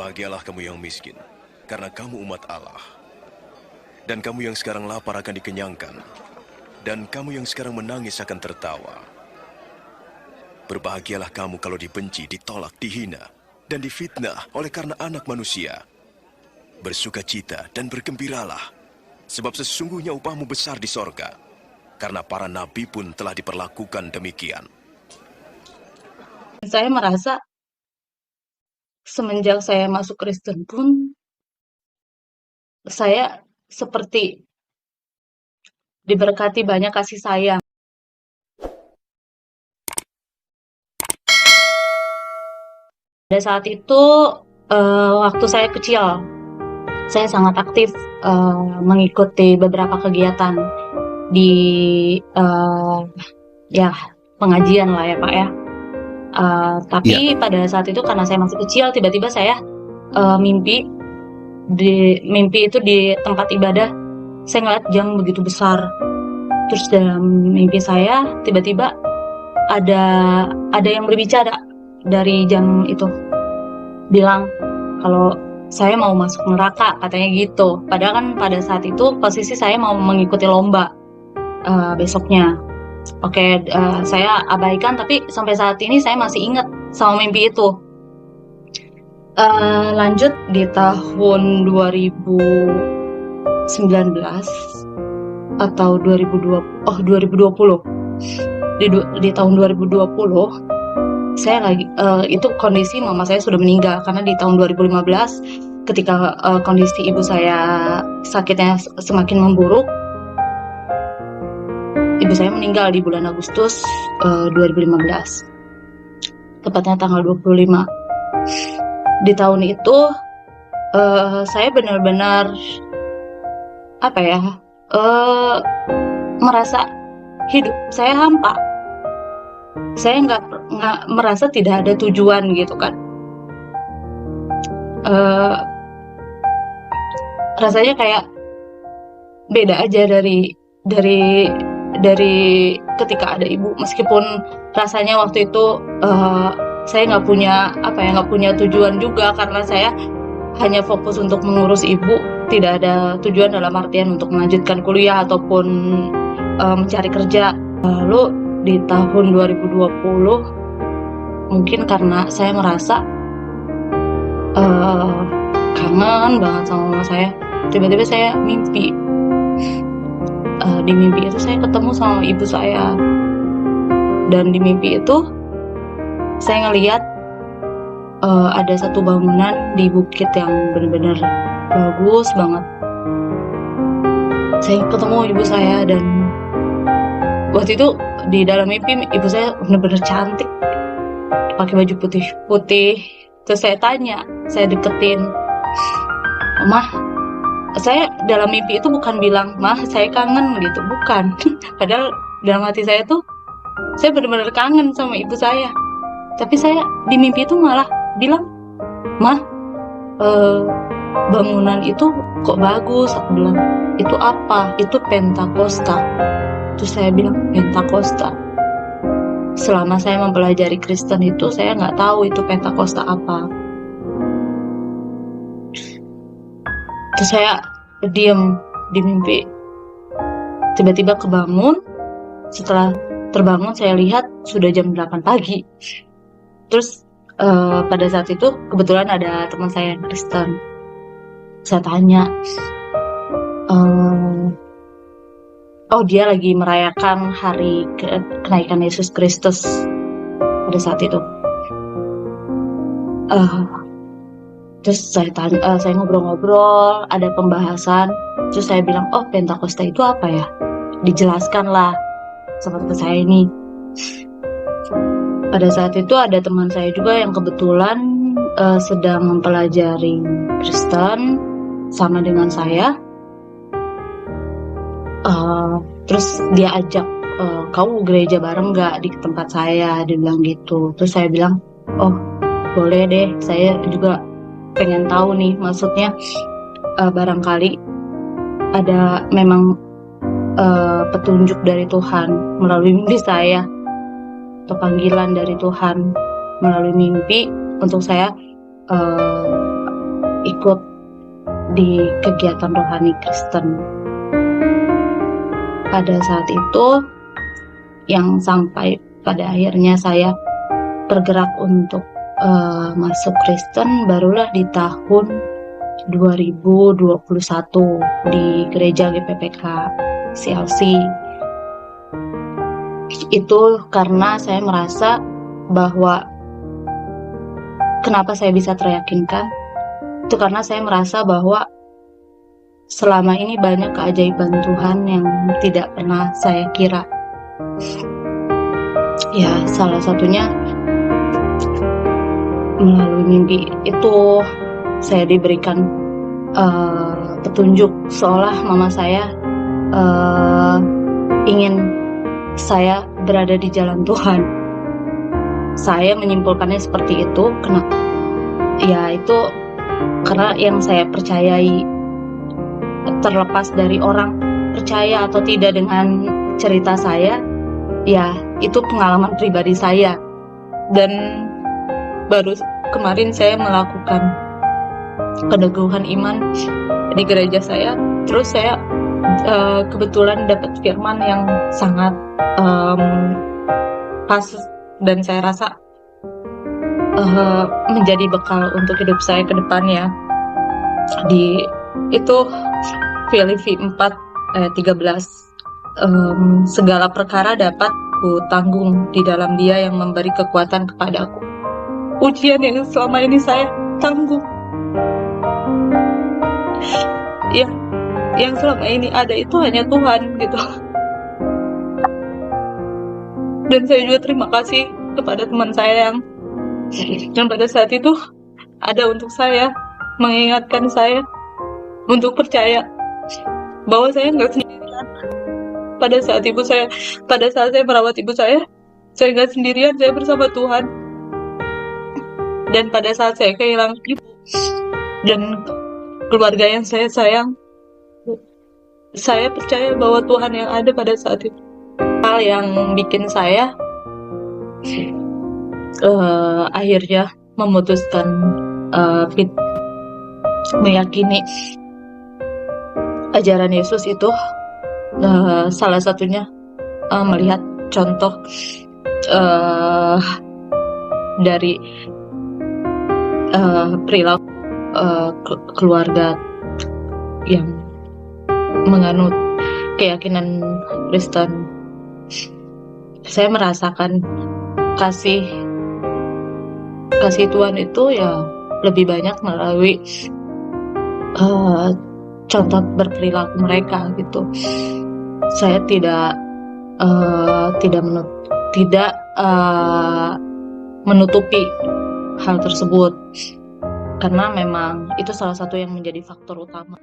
Berbahagialah kamu yang miskin, karena kamu umat Allah. Dan kamu yang sekarang lapar akan dikenyangkan. Dan kamu yang sekarang menangis akan tertawa. Berbahagialah kamu kalau dibenci, ditolak, dihina, dan difitnah oleh karena anak manusia. Bersukacita dan bergembiralah, sebab sesungguhnya upahmu besar di sorga. Karena para nabi pun telah diperlakukan demikian. Saya merasa semenjak saya masuk Kristen pun, saya seperti diberkati banyak kasih sayang. Pada saat itu, waktu saya kecil, saya sangat aktif mengikuti beberapa kegiatan di ya pengajian lah ya Pak ya. Tapi pada saat itu karena saya masih kecil, tiba-tiba saya mimpi itu di tempat ibadah. Saya ngeliat jam begitu besar. Terus dalam mimpi saya tiba-tiba ada yang berbicara dari jam itu, bilang kalau saya mau masuk neraka, katanya gitu. Padahal kan pada saat itu posisi saya mau mengikuti lomba besoknya. Oke, saya abaikan, tapi sampai saat ini saya masih ingat sama mimpi itu. Lanjut di tahun 2019 atau 2020. Di tahun 2020 saya lagi itu kondisi mama saya sudah meninggal, karena di tahun 2015 ketika kondisi ibu saya sakitnya semakin memburuk, ibu saya meninggal di bulan Agustus 2015, tepatnya tanggal 25. Di tahun itu saya benar-benar merasa hidup saya hampa. Saya nggak merasa tidak ada tujuan gitu kan. Rasanya kayak beda aja dari ketika ada ibu. Meskipun rasanya waktu itu saya nggak punya tujuan juga, karena saya hanya fokus untuk mengurus ibu, tidak ada tujuan dalam artian untuk melanjutkan kuliah ataupun mencari kerja. Lalu di tahun 2020 mungkin karena saya merasa kangen banget sama mama saya, tiba-tiba saya mimpi. Di mimpi itu saya ketemu sama ibu saya, dan di mimpi itu saya ngelihat ada satu bangunan di bukit yang benar-benar bagus banget. Saya ketemu ibu saya, dan waktu itu di dalam mimpi ibu saya benar-benar cantik, pakai baju putih-putih. Terus saya tanya, saya deketin, "Mah," saya dalam mimpi itu bukan bilang, "Mah, saya kangen," gitu, bukan. Padahal dalam hati saya tuh, saya benar-benar kangen sama ibu saya. Tapi saya di mimpi itu malah bilang, "Mah, bangunan itu kok bagus?" Aku bilang, "Itu apa?" "Itu Pentakosta." Terus saya bilang, "Pentakosta?" Selama saya mempelajari Kristen itu, saya nggak tahu itu Pentakosta apa. Terus saya diam di mimpi. Tiba-tiba kebangun. Setelah terbangun, saya lihat sudah jam 8 pagi. Terus pada saat itu kebetulan ada teman saya yang Kristen. Saya tanya, dia lagi merayakan hari kenaikan Yesus Kristus pada saat itu. Terus saya ngobrol-ngobrol, ada pembahasan. Terus saya bilang, "Oh, Pentakosta itu apa ya?" Dijelaskan lah sama teman saya ini. Pada saat itu ada teman saya juga yang kebetulan sedang mempelajari Kristen sama dengan saya. Terus dia ajak, "Kamu gereja bareng nggak di tempat saya?" Dia bilang gitu. Terus saya bilang, "Oh, boleh deh, saya juga pengen tahu nih, maksudnya barangkali ada memang petunjuk dari Tuhan melalui mimpi saya, atau panggilan dari Tuhan melalui mimpi untuk saya ikut di kegiatan rohani Kristen. Pada saat itu yang sampai pada akhirnya saya bergerak untuk masuk Kristen barulah di tahun 2021 di gereja GPPK CLC. Itu karena saya merasa bahwa kenapa saya bisa teryakinkan, itu karena saya merasa bahwa selama ini banyak keajaiban Tuhan yang tidak pernah saya kira. Ya, salah satunya melalui mimpi itu saya diberikan petunjuk seolah mama saya ingin saya berada di jalan Tuhan. Saya menyimpulkannya seperti itu, ya itu karena yang saya percayai, terlepas dari orang percaya atau tidak dengan cerita saya, ya itu pengalaman pribadi saya. Dan baru kemarin saya melakukan peneguhan iman di gereja saya, terus saya kebetulan dapat firman yang sangat pas dan saya rasa menjadi bekal untuk hidup saya ke depannya. Itu Filipi 4 ayat 13. Segala perkara dapat ku tanggung di dalam Dia yang memberi kekuatan kepadaku. Ujian yang selama ini saya tanggung, ya, yang selama ini ada itu hanya Tuhan gitu. Dan saya juga terima kasih kepada teman saya yang pada saat itu ada untuk saya, mengingatkan saya untuk percaya bahwa saya nggak sendirian. Pada saat saya merawat ibu saya nggak sendirian, saya bersama Tuhan. Dan pada saat saya kehilangan ibu dan keluarga yang saya sayang, saya percaya bahwa Tuhan yang ada pada saat itu. Hal yang bikin saya akhirnya memutuskan meyakini ajaran Yesus itu, salah satunya melihat contoh dari perilaku keluarga yang menganut keyakinan Kristen. Saya merasakan kasih Tuhan itu ya lebih banyak melalui contoh berperilaku mereka gitu. Saya tidak menutupi hal tersebut karena memang itu salah satu yang menjadi faktor utama.